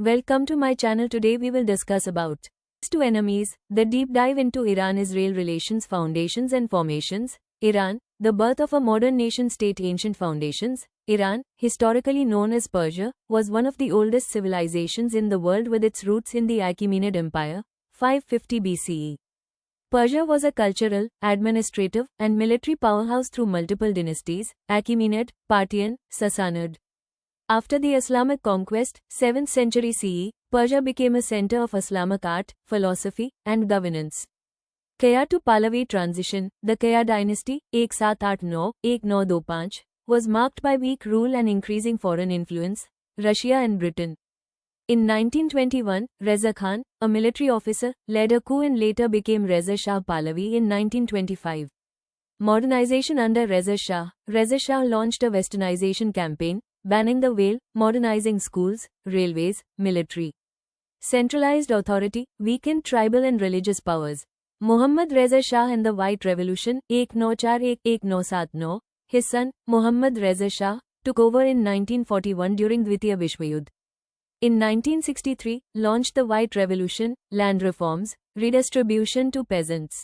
Welcome to my channel. Today we will discuss about two enemies, the deep dive into Iran-Israel relations, foundations and formations. Iran, the birth of a modern nation-state. Ancient foundations. Iran, historically known as Persia, was one of the oldest civilizations in the world with its roots in the Achaemenid Empire, 550 BCE. Persia was a cultural, administrative, and military powerhouse through multiple dynasties: Achaemenid, Parthian, Sassanid. After the Islamic conquest, 7th century CE, Persia became a center of Islamic art, philosophy, and governance. Kaya to Pahlavi transition, the Kaya dynasty, 1789-1925, was marked by weak rule and increasing foreign influence, Russia and Britain. In 1921, Reza Khan, a military officer, led a coup and later became Reza Shah Pahlavi in 1925. Modernization under Reza Shah. Reza Shah launched a westernization campaign, banning the whale, modernizing schools, railways, military. Centralized authority, weakened tribal and religious powers. Muhammad Reza Shah and the White Revolution, 1941-1979, his son, Muhammad Reza Shah, took over in 1941 during Dvitiya Vishwayuddh. In 1963, launched the White Revolution, land reforms, redistribution to peasants.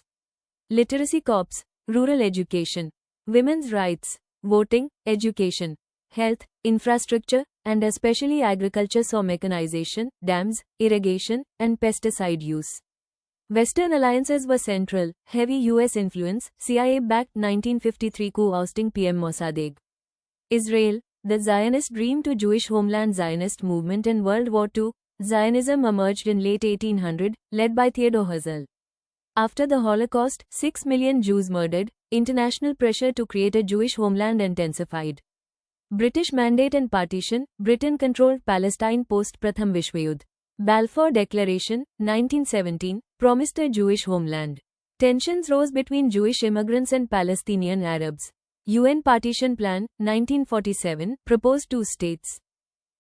Literacy corps, rural education, women's rights, voting, education, health, infrastructure, and especially agriculture saw mechanization, dams, irrigation, and pesticide use. Western alliances were central, heavy US influence, CIA-backed 1953 coup ousting PM Mossadegh. Israel, the Zionist dream to Jewish homeland. Zionist movement in World War II, Zionism emerged in late 1800, led by Theodor Herzl. After the Holocaust, 6 million Jews murdered, international pressure to create a Jewish homeland intensified. British mandate and partition, Britain controlled Palestine post Pratham Vishwayuddh. Balfour Declaration, 1917, promised a Jewish homeland. Tensions rose between Jewish immigrants and Palestinian Arabs. UN Partition Plan, 1947, proposed 2 states.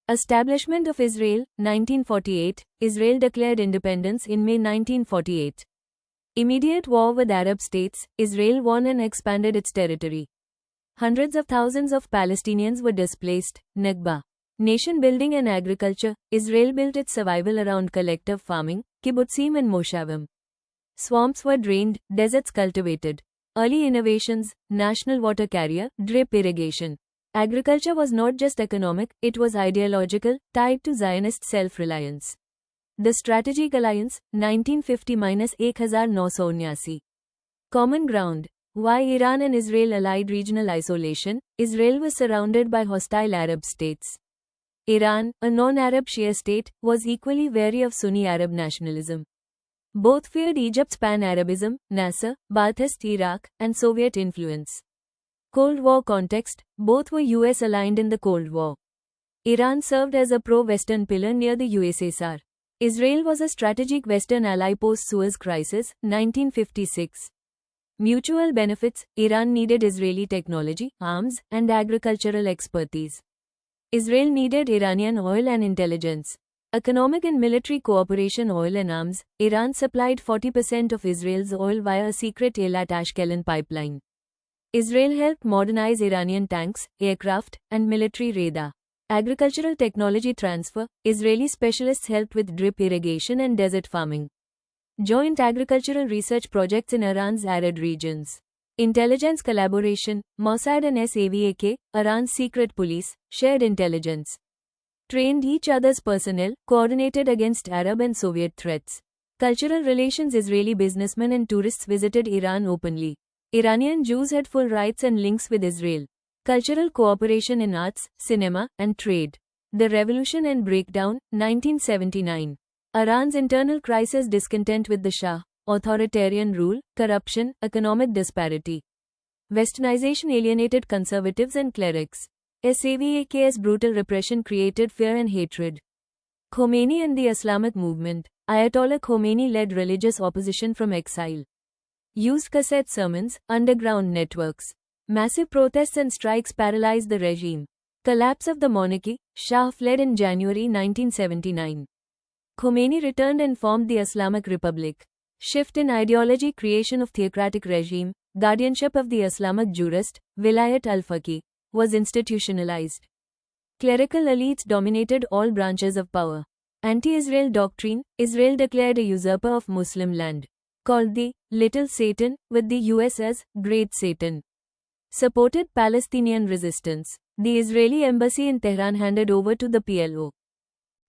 Establishment of Israel, 1948, Israel declared independence in May 1948. Immediate war with Arab states, Israel won and expanded its territory. Hundreds of thousands of Palestinians were displaced. Nakba. Nation building and agriculture, Israel built its survival around collective farming, kibbutzim and moshavim. Swamps were drained, deserts cultivated. Early innovations, national water carrier, drip irrigation. Agriculture was not just economic, it was ideological, tied to Zionist self-reliance. The Strategic Alliance, 1950-1979. Common ground. Why Iran and Israel allied? Regional isolation. Israel was surrounded by hostile Arab states. Iran, a non-Arab Shia state, was equally wary of Sunni Arab nationalism. Both feared Egypt's pan-Arabism, Nasser, Ba'athist Iraq, and Soviet influence. Cold War context. Both were US aligned in the Cold War. Iran served as a pro-Western pillar near the USSR. Israel was a strategic Western ally post-Suez Crisis, 1956. Mutual benefits. Iran needed Israeli technology, arms, and agricultural expertise. Israel needed Iranian oil and intelligence. Economic and military cooperation. Oil and arms. Iran supplied 40% of Israel's oil via a secret Eilat-Ashkelon pipeline. Israel helped modernize Iranian tanks, aircraft, and military radar. Agricultural technology transfer. Israeli specialists helped with drip irrigation and desert farming. Joint agricultural research projects in Iran's arid regions. Intelligence collaboration. Mossad and SAVAK, Iran's secret police, shared intelligence. Trained each other's personnel, coordinated against Arab and Soviet threats. Cultural relations. Israeli businessmen and tourists visited Iran openly. Iranian Jews had full rights and links with Israel. Cultural cooperation in arts, cinema, and trade. The Revolution and Breakdown, 1979. Iran's internal crisis. Discontent with the Shah, authoritarian rule, corruption, economic disparity. Westernization alienated conservatives and clerics. SAVAK's brutal repression created fear and hatred. Khomeini and the Islamic movement. Ayatollah Khomeini led religious opposition from exile. Used cassette sermons, underground networks. Massive protests and strikes paralyzed the regime. Collapse of the monarchy. Shah fled in January 1979. Khomeini returned and formed the Islamic Republic. Shift in ideology. Creation of theocratic regime. Guardianship of the Islamic jurist, Vilayat al-Faqih, was institutionalized. Clerical elites dominated all branches of power. Anti-Israel doctrine. Israel declared a usurper of Muslim land, called the Little Satan, with the US as Great Satan. Supported Palestinian resistance. The Israeli embassy in Tehran handed over to the PLO.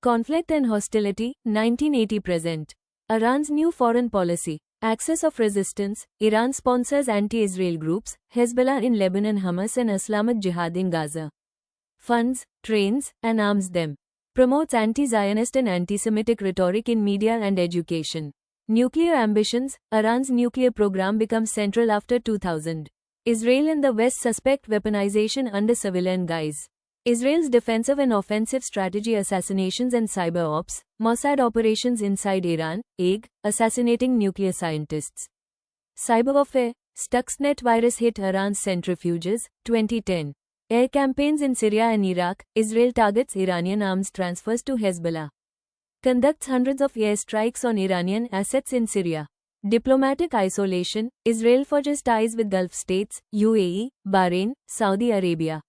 Conflict and hostility. 1980 present. Iran's new foreign policy. Axis of resistance. Iran sponsors anti-Israel groups, Hezbollah in Lebanon, Hamas and Islamic Jihad in Gaza. Funds, trains, and arms them. Promotes anti-Zionist and anti-Semitic rhetoric in media and education. Nuclear ambitions. Iran's nuclear program becomes central after 2000. Israel and the West suspect weaponization under civilian guise. Israel's defensive and offensive strategy. Assassinations and cyber ops. Mossad operations inside Iran, assassinating nuclear scientists. Cyber warfare. Stuxnet virus hit Iran's centrifuges, 2010. Air campaigns in Syria and Iraq. Israel targets Iranian arms transfers to Hezbollah. Conducts hundreds of airstrikes on Iranian assets in Syria. Diplomatic isolation. Israel forges ties with Gulf states, UAE, Bahrain, Saudi Arabia.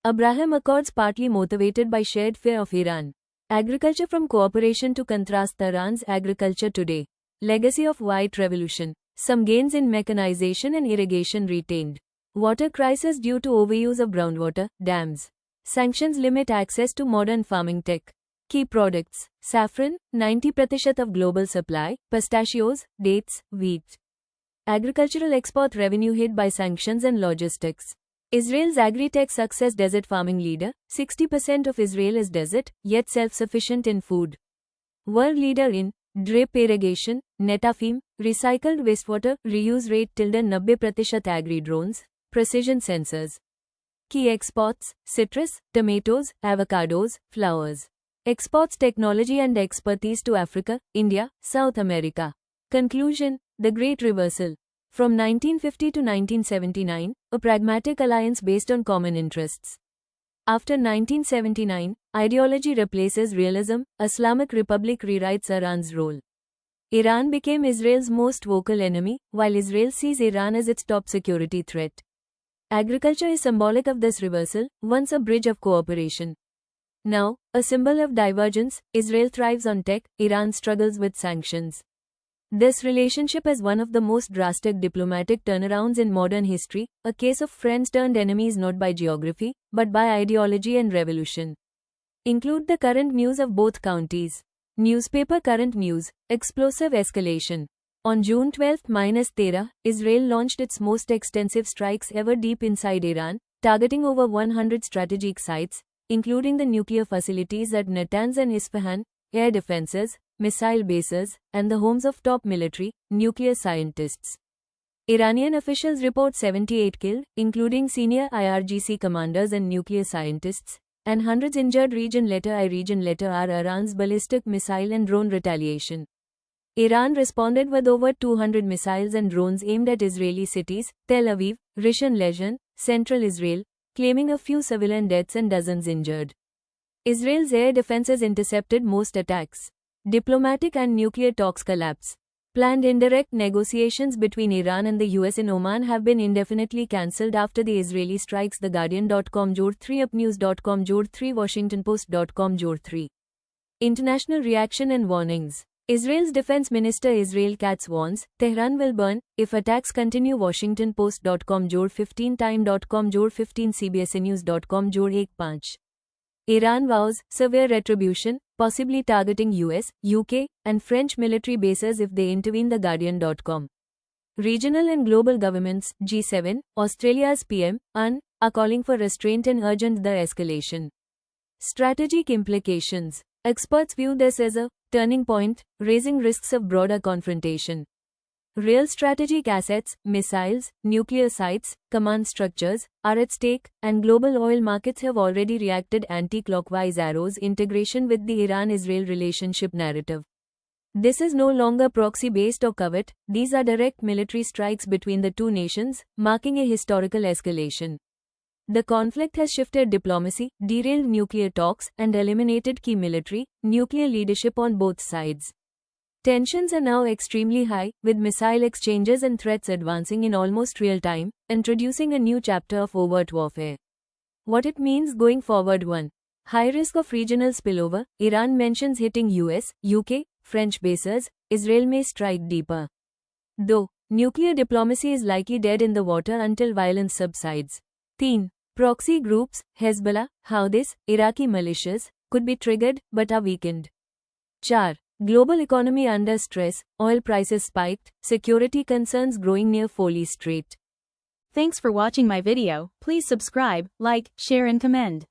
Abraham Accords partly motivated by shared fear of Iran. Agriculture from cooperation to contrast Iran's agriculture today. Legacy of White Revolution. Some gains in mechanization and irrigation retained. Water crisis due to overuse of groundwater, dams. Sanctions limit access to modern farming tech. Key products. Saffron, 90% of global supply, pistachios, dates, wheat. Agricultural export revenue hit by sanctions and logistics. Israel's agri-tech success. Desert farming leader. 60% of Israel is desert, yet self-sufficient in food. World leader in drip irrigation, Netafim, recycled wastewater, reuse rate. 90% agri drones, precision sensors. Key exports. Citrus, tomatoes, avocados, flowers. Exports technology and expertise to Africa, India, South America. Conclusion. The Great Reversal. From 1950 to 1979, a pragmatic alliance based on common interests. After 1979, ideology replaces realism. Islamic Republic rewrites Iran's role. Iran became Israel's most vocal enemy, while Israel sees Iran as its top security threat. Agriculture is symbolic of this reversal, once a bridge of cooperation. Now, a symbol of divergence. Israel thrives on tech, Iran struggles with sanctions. This relationship is one of the most drastic diplomatic turnarounds in modern history, a case of friends turned enemies not by geography, but by ideology and revolution. Include the current news of both counties. Newspaper current news. Explosive escalation. On June 12-13, Israel launched its most extensive strikes ever deep inside Iran, targeting over 100 strategic sites, including the nuclear facilities at Natanz and Isfahan, air defenses, missile bases, and the homes of top military, nuclear scientists. Iranian officials report 78 killed, including senior IRGC commanders and nuclear scientists, and hundreds injured. Region letter I. Region letter R. Iran's ballistic missile and drone retaliation. Iran responded with over 200 missiles and drones aimed at Israeli cities, Tel Aviv, Rishon LeZion, central Israel, claiming a few civilian deaths and dozens injured. Israel's air defenses intercepted most attacks. Diplomatic and nuclear talks collapse. Planned indirect negotiations between Iran and the US in Oman have been indefinitely cancelled after the Israeli strikes. TheGuardian.com Jod 3 UpNews.com Jod 3 WashingtonPost.com Jod 3. International reaction and warnings. Israel's Defense Minister Israel Katz warns, Tehran will burn if attacks continue. WashingtonPost.com Jod 15 Time.com Jod 15 CBSNews.com Jod 1 5. Iran vows severe retribution, possibly targeting US, UK, and French military bases if they intervene. TheGuardian.com. Regional and global governments, G7, Australia's PM, UN, are calling for restraint and urgent the escalation. Strategic implications. Experts view this as a turning point, raising risks of broader confrontation. Real strategic assets, missiles, nuclear sites, command structures, are at stake, and global oil markets have already reacted. Anti-clockwise arrows. Integration with the Iran-Israel relationship narrative. This is no longer proxy-based or covert, these are direct military strikes between the two nations, marking a historical escalation. The conflict has shifted diplomacy, derailed nuclear talks, and eliminated key military, nuclear leadership on both sides. Tensions are now extremely high, with missile exchanges and threats advancing in almost real time, introducing a new chapter of overt warfare. What it means going forward. 1. High risk of regional spillover, Iran mentions hitting US, UK, French bases, Israel may strike deeper. Though, nuclear diplomacy is likely dead in the water until violence subsides. 3. Proxy groups, Hezbollah, Houthis, Iraqi militias, could be triggered but are weakened. 4. Global economy under stress, oil prices spiked, security concerns growing near Foley Strait. Thanks for watching my video. Please subscribe, like, share and comment.